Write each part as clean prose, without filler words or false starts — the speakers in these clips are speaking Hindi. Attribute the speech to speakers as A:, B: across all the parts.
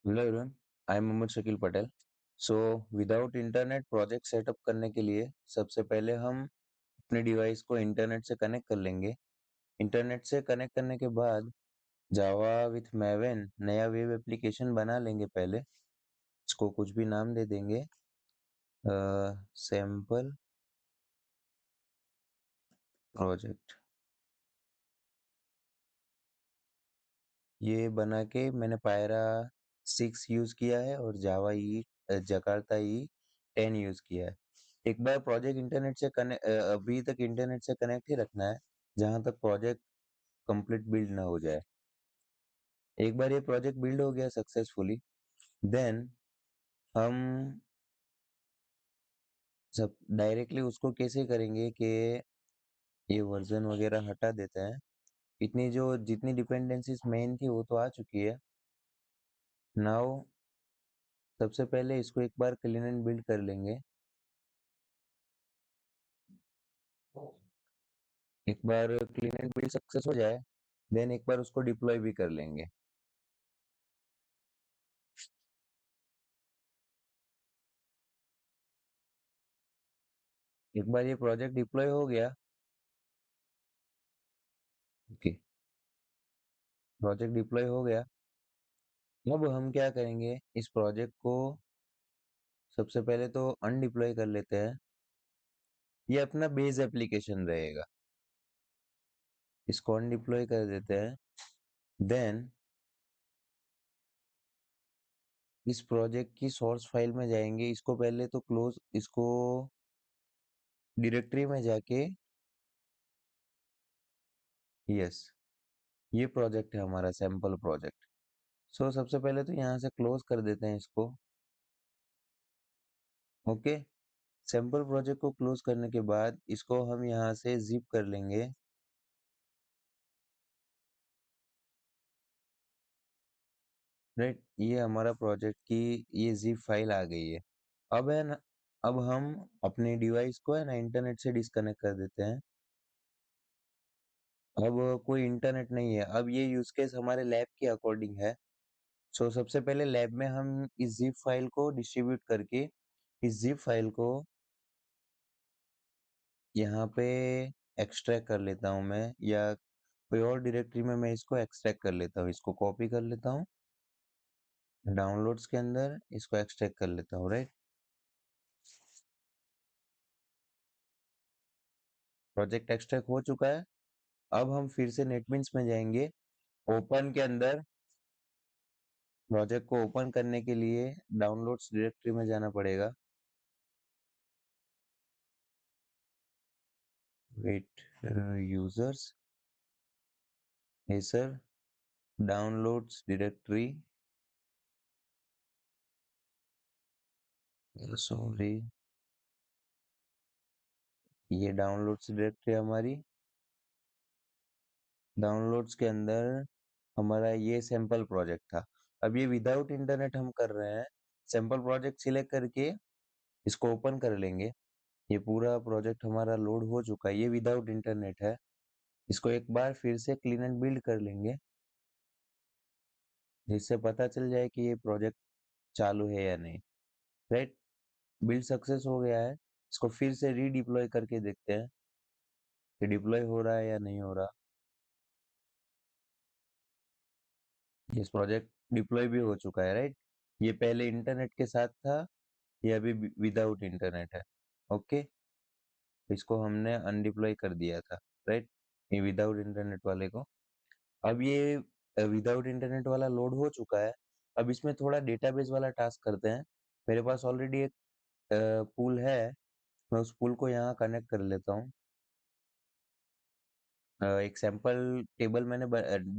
A: Hello everyone, I am Mohammad Shakeel Patel. So without internet project setup करने के लिए सबसे पहले हम अपने डिवाइस को इंटरनेट से कनेक्ट कर लेंगे। इंटरनेट से कनेक्ट करने के बाद जावा विथ मैवेन नया वेब एप्लीकेशन बना लेंगे। पहले इसको कुछ भी नाम दे देंगे, सैम्पल प्रोजेक्ट। ये बना के मैंने पायरा 6 यूज़ किया है और जावा जकार्ता ई 10 यूज़ किया है। एक बार प्रोजेक्ट इंटरनेट से अभी तक इंटरनेट से कनेक्ट ही रखना है जहाँ तक प्रोजेक्ट कंप्लीट बिल्ड ना हो जाए। एक बार ये प्रोजेक्ट बिल्ड हो गया सक्सेसफुली, देन हम सब डायरेक्टली उसको कैसे करेंगे कि ये वर्जन वगैरह हटा देते हैं। इतनी जो जितनी डिपेंडेंसीज मेन थी वो तो आ चुकी है। नाउ सबसे पहले इसको एक बार क्लीन एंड बिल्ड कर लेंगे। एक बार क्लीन एंड बिल्ड सक्सेस हो जाए, देन एक बार उसको डिप्लॉय भी कर लेंगे। एक बार ये प्रोजेक्ट डिप्लॉय हो गया, ओके, प्रोजेक्ट डिप्लॉय हो गया। अब हम क्या करेंगे, इस प्रोजेक्ट को सबसे पहले तो अनडिप्लॉय कर लेते हैं। ये अपना बेस एप्लीकेशन रहेगा, इसको अनडिप्लॉय कर देते हैं। देन इस प्रोजेक्ट की सोर्स फाइल में जाएंगे। इसको पहले तो क्लोज, इसको डायरेक्टरी में जाके, यस, ये प्रोजेक्ट है हमारा सैंपल प्रोजेक्ट। सो सबसे पहले तो यहाँ से क्लोज कर देते हैं इसको। ओके, सैंपल प्रोजेक्ट को क्लोज करने के बाद इसको हम यहाँ से जिप कर लेंगे। राइट, ये हमारा प्रोजेक्ट की ये जिप फाइल आ गई है। अब है ना, अब हम अपने डिवाइस को है ना इंटरनेट से डिस्कनेक्ट कर देते हैं। अब कोई इंटरनेट नहीं है, अब ये यूज केस हमारे लैब के अकॉर्डिंग है। सो सबसे पहले लैब में हम इस जिप फाइल को डिस्ट्रीब्यूट करके इस जिप फाइल को यहाँ पे एक्सट्रैक्ट कर लेता हूँ मैं, या कोई और डायरेक्टरी में मैं इसको एक्सट्रैक्ट कर लेता हूँ। इसको कॉपी कर लेता हूँ, डाउनलोड्स के अंदर इसको एक्सट्रैक्ट कर लेता हूँ। राइट, प्रोजेक्ट एक्सट्रैक्ट हो चुका है। अब हम फिर से नेटबिन्स में जाएंगे। ओपन के अंदर प्रोजेक्ट को ओपन करने के लिए डाउनलोड्स डायरेक्टरी में जाना पड़ेगा। वेट, यूजर्स, है सर, डाउनलोड्स डायरेक्टरी, सॉरी, ये डाउनलोड्स डायरेक्टरी हमारी। डाउनलोड्स के अंदर हमारा ये सैंपल प्रोजेक्ट था। अब ये विदाउट इंटरनेट हम कर रहे हैं। सैंपल प्रोजेक्ट सिलेक्ट करके इसको ओपन कर लेंगे। ये पूरा प्रोजेक्ट हमारा लोड हो चुका है, ये विदाउट इंटरनेट है। इसको एक बार फिर से क्लीन एंड बिल्ड कर लेंगे, जिससे पता चल जाए कि ये प्रोजेक्ट चालू है या नहीं। राइट, बिल्ड सक्सेस हो गया है। इसको फिर से रीडिप्लॉय करके देखते हैं कि डिप्लॉय हो रहा है या नहीं हो रहा। ये प्रोजेक्ट डिप्लॉय भी हो चुका है। राइट, ये पहले इंटरनेट के साथ था, ये अभी विदाउट इंटरनेट है। ओके, इसको हमने अनडिप्लॉय कर दिया था। राइट, ये विदाउट इंटरनेट वाले को। अब ये विदाउट इंटरनेट वाला लोड हो चुका है। अब इसमें थोड़ा डेटाबेस वाला टास्क करते हैं। मेरे पास ऑलरेडी एक पूल है, मैं उस पूल को यहाँ कनेक्ट कर लेता हूँ। एक सैंपल टेबल मैंने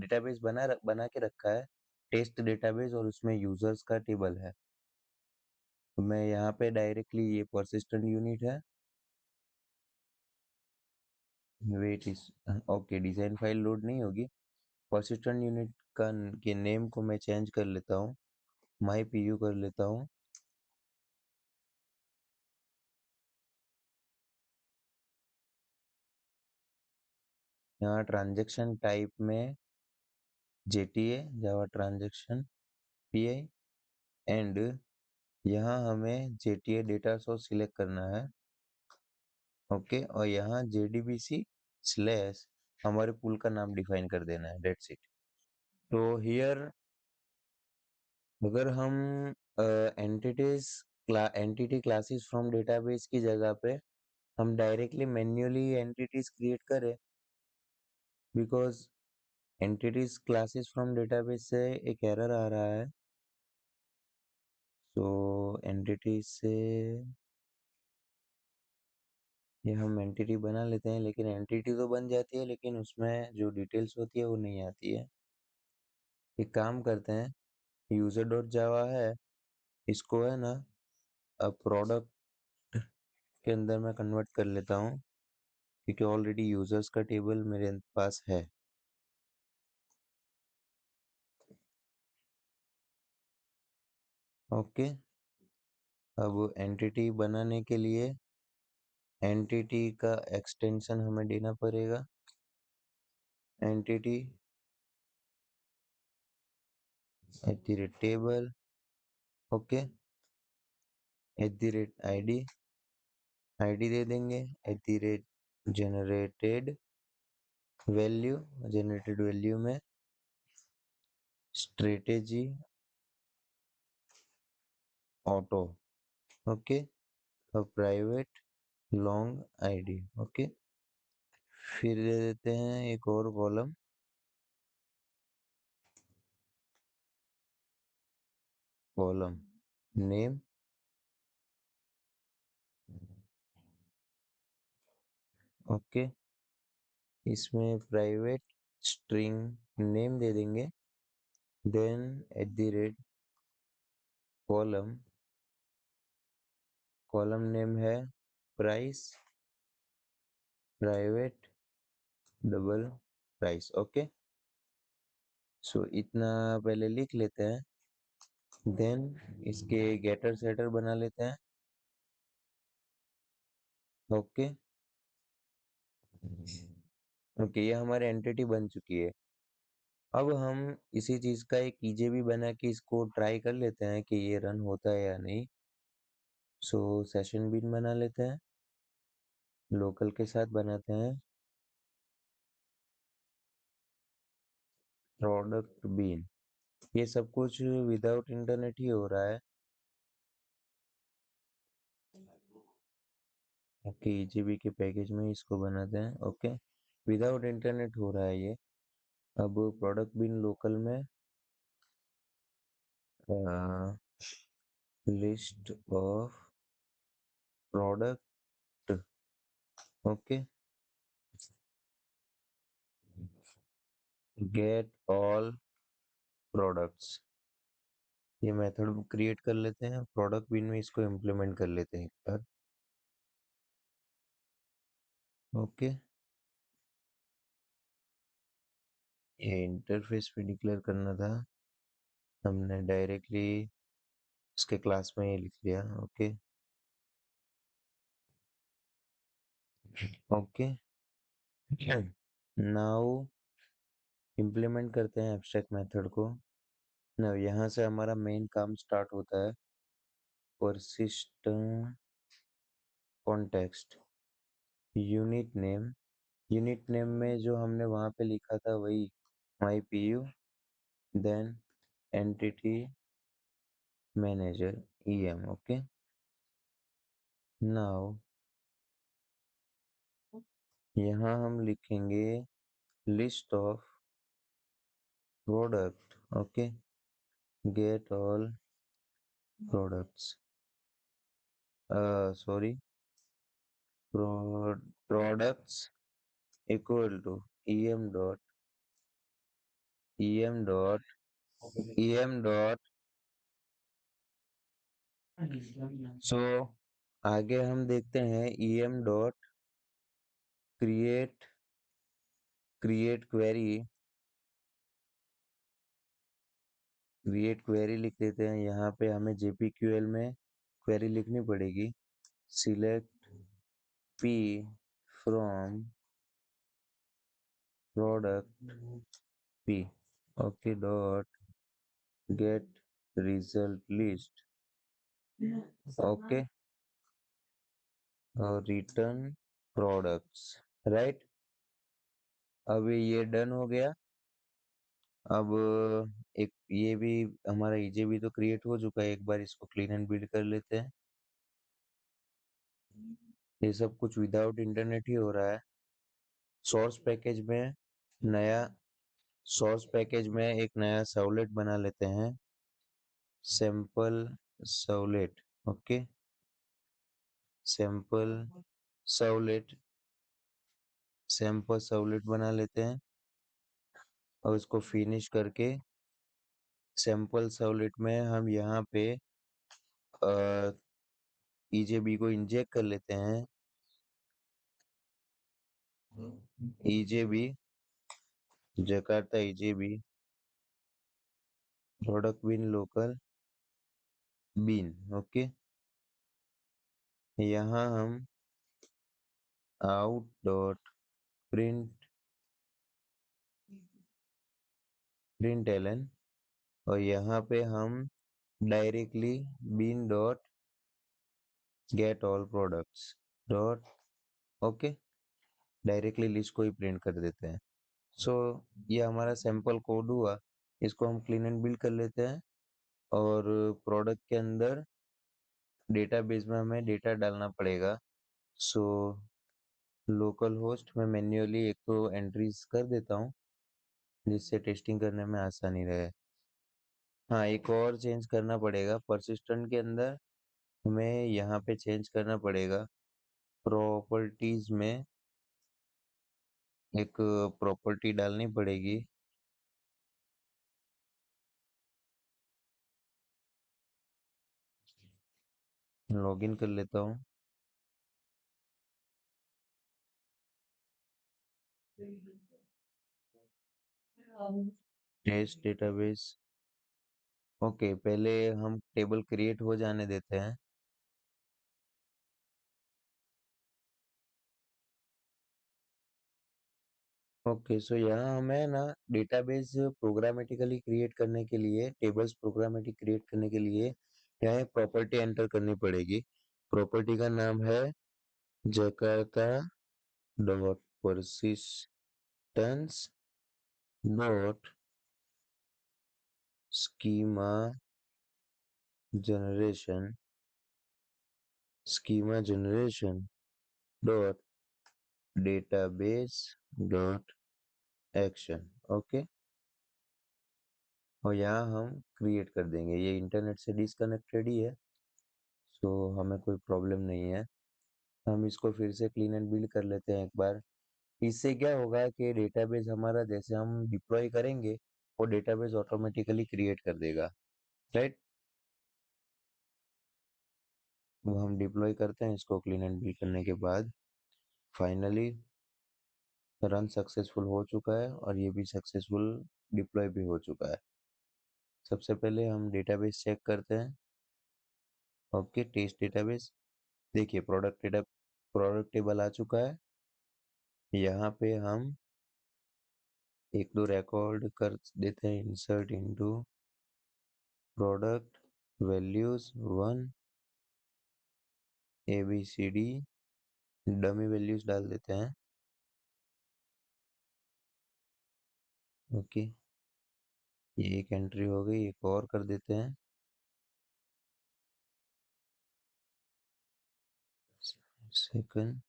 A: डेटाबेस बना के रखा है, टेस्ट डेटाबेस, और उसमें यूजर्स का टेबल है। तो मैं यहाँ पे डायरेक्टली, ये परसिस्टेंट यूनिट है, वेट इस, ओके, डिजाइन फाइल लोड नहीं होगी। परसिस्टेंट यूनिट का के नेम को मैं चेंज कर लेता हूँ, माई पीयू कर लेता हूँ। यहाँ ट्रांजेक्शन टाइप में JTA, Java transaction pi, and यहाँ हमें JTA डेटा सोर्स सिलेक्ट करना है, ओके, और यहाँ JDBC स्लैश हमारे पुल का नाम डिफाइन कर देना है, दैट्स इट। तो हियर अगर हम एंटिटी क्लासेस फ्रॉम डेटाबेस की जगह पे हम डायरेक्टली मैन्युअली एंटिटीज क्रिएट करें, because entities classes from database से एक एरर आ रहा है। तो एंटिटी से ये हम एंटिटी बना लेते हैं, लेकिन एंटिटी तो बन जाती है लेकिन उसमें जो डिटेल्स होती है वो नहीं आती है। एक काम करते हैं, यूजर डॉट जावा है, इसको है ना अब प्रोडक्ट के अंदर मैं कन्वर्ट कर लेता हूँ, क्योंकि ऑलरेडी यूजर्स का टेबल मेरे पास है। ओके, अब एंटिटी बनाने के लिए एंटिटी का एक्सटेंशन हमें देना पड़ेगा, एंटिटी @table, ओके, @id दे देंगे, जनरेटेड वैल्यू में स्ट्रेटेजी ऑटो, ओके, और प्राइवेट लॉन्ग आईडी, ओके। फिर दे देते हैं एक और कॉलम नेम, ओके, इसमें प्राइवेट स्ट्रिंग नेम दे देंगे, देन कॉलम नेम है price, private double price, okay. So इतना पहले लिख लेते हैं, देन इसके गेटर सेटर बना लेते हैं, ओके। ओके, ये हमारी एंटिटी बन चुकी है। अब हम इसी चीज का एक EJB बना के इसको ट्राई कर लेते हैं कि ये रन होता है या नहीं। सो सेशन बीन बना लेते हैं, लोकल के साथ बनाते हैं प्रोडक्ट बीन। ये सब कुछ विदाउट इंटरनेट ही हो रहा है, ओके। EJB के पैकेज में इसको बनाते हैं, ओके, विदाउट इंटरनेट हो रहा है ये। अब प्रोडक्ट बीन लोकल में list of product, okay, get all products. ये मेथड क्रिएट कर लेते हैं, प्रोडक्ट बिन में इसको इम्प्लीमेंट कर लेते हैं एक बार, ओके। ये इंटरफेस पे डिक्लेयर करना था, हमने डायरेक्टली उसके क्लास में ये लिख लिया, ओके। ओके, नाउ इम्प्लीमेंट करते हैं एब्स्ट्रैक्ट मेथड को। नाउ यहाँ से हमारा मेन काम स्टार्ट होता है, persistent कॉन्टेक्स्ट यूनिट नेम में जो हमने वहाँ पे लिखा था वही mypu, then entity manager EM, okay. Now यहाँ हम लिखेंगे list of product, okay, get all products, sorry, products equal to em dot so आगे हम देखते हैं em डॉट क्रिएट क्वेरी लिख देते हैं। यहाँ पे हमें JPQL में क्वेरी लिखनी पड़ेगी, select P from product P, okay, dot gate result list, okay, और return products, right? अभी ये डन हो गया। अब एक ये भी हमारा EJB तो क्रिएट हो चुका है, एक बार इसको क्लीन एंड बिल्ड कर लेते हैं। ये सब कुछ विदाउट इंटरनेट ही हो रहा है। सोर्स पैकेज में नया सोर्स पैकेज में एक नया सर्वलेट बना लेते हैं, sample servlet, okay, sample servlet, sample servlet बना लेते हैं और इसको फिनिश करके सैंपल सर्वलेट में हम यहाँ पे EJB को इंजेक्ट कर लेते हैं। EJB जकार्ता EJB प्रोडक्ट बिन लोकल बिन, ओके, यहाँ हम आउट डॉट प्रिंट एलन और यहाँ पे हम directly bean dot get all products dot, okay, directly list को ही प्रिंट कर देते हैं। सो ये हमारा सैंपल कोड हुआ, इसको हम क्लीन एंड बिल्ड कर लेते हैं और प्रोडक्ट के अंदर डेटाबेस में हमें डेटा डालना पड़ेगा। सो लोकल होस्ट में मैन्युअली एक तो एंट्रीज कर देता हूँ जिससे टेस्टिंग करने में आसानी रहे। हाँ, एक और चेंज करना पड़ेगा परसिस्टेंट के अंदर, हमें यहाँ पे चेंज करना पड़ेगा। प्रॉपर्टीज में एक प्रॉपर्टी डालनी पड़ेगी, लॉगिन कर लेता हूँ। टेस्ट डेटाबेस, ओके, पहले हम टेबल क्रिएट हो जाने देते हैं। ओके, सो यहाँ हमें ना डेटाबेस प्रोग्रामेटिकली क्रिएट करने के लिए, टेबल्स प्रोग्रामेटिक क्रिएट करने के लिए यहाँ प्रॉपर्टी एंटर करनी पड़ेगी। प्रॉपर्टी का नाम है Jakarta dot persistence dot schema generation, schema generation dot database dot action, okay, और यहाँ हम क्रिएट कर देंगे। ये इंटरनेट से डिसकनेक्टेड ही है, सो हमें कोई प्रॉब्लम नहीं है। हम इसको फिर से क्लीन एंड बिल्ड कर लेते हैं एक बार। इससे क्या होगा कि डेटाबेस हमारा जैसे हम डिप्लॉय करेंगे वो डेटाबेस ऑटोमेटिकली क्रिएट कर देगा, राइट? वो हम डिप्लॉय करते हैं इसको क्लीन एंड बिल्ड करने के बाद। फाइनली रन सक्सेसफुल हो चुका है और ये भी सक्सेसफुल डिप्लॉय भी हो चुका है। सबसे पहले हम डेटाबेस चेक करते हैं, ओके, टेस्ट डेटाबेस, देखिए प्रोडक्ट टेबल आ चुका है। यहाँ पे हम एक दो रिकॉर्ड कर देते हैं, insert into product values 1 ABCD, dummy values डाल देते हैं, ओके, ये एक एंट्री हो गई। एक और कर देते हैं, सेकंड,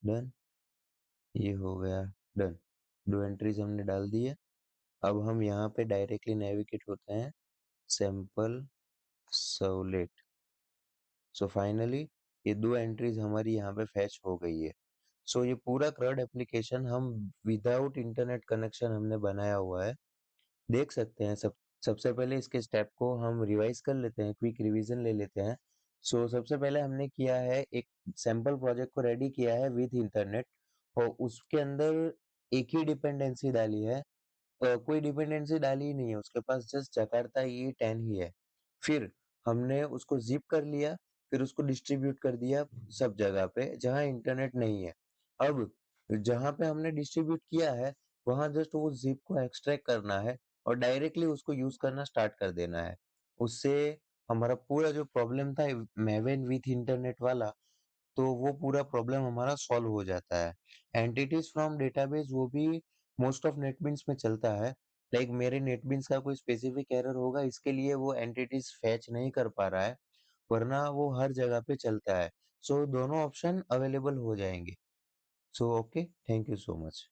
A: डन, ये हो गया डन। दो एंट्रीज हमने डाल दी है। अब हम यहाँ पे डायरेक्टली नेविगेट होते हैं सैंपल सर्वलेट। सो फाइनली ये दो एंट्रीज हमारी यहाँ पे फैच हो गई है। सो ये पूरा CRUD एप्लीकेशन हम विदाउट इंटरनेट कनेक्शन हमने बनाया हुआ है, देख सकते हैं। सबसे पहले इसके स्टेप को हम रिवाइज कर लेते हैं, क्विक रिवीजन ले लेते हैं। सो सबसे पहले हमने किया है एक सैंपल प्रोजेक्ट को रेडी किया है विद इंटरनेट और उसके अंदर एक ही डिपेंडेंसी डाली है, कोई डिपेंडेंसी डाली ही नहीं है, उसके पास जस्ट जकार्ता E10 ही है। फिर हमने उसको जिप कर लिया, फिर उसको डिस्ट्रीब्यूट कर दिया सब जगह पे जहाँ इंटरनेट नहीं है। अब जहाँ पे हमने डिस्ट्रीब्यूट किया है, वहाँ जस्ट वो ज़िप को एक्सट्रैक्ट करना है और डायरेक्टली उसको यूज़ करना स्टार्ट कर देना है। उससे हमारा पूरा जो प्रॉब्लम था मेवेन विथ इंटरनेट वाला, तो वो पूरा प्रॉब्लम हमारा सॉल्व हो जाता है। एंटिटीज़ फ्रॉम डेटाबेस वो भी मोस्ट ऑफ नेटबीन्स में चलता है। लाइक मेरे नेटबीन्स का कोई स्पेसिफिक एरर होगा, इसके लिए वो एंटिटीज़ फेच नहीं कर पा रहा है, वरना वो हर जगह पे चलता है। सो दोनों ऑप्शन अवेलेबल हो जाएँगे। So, okay, thank you so much.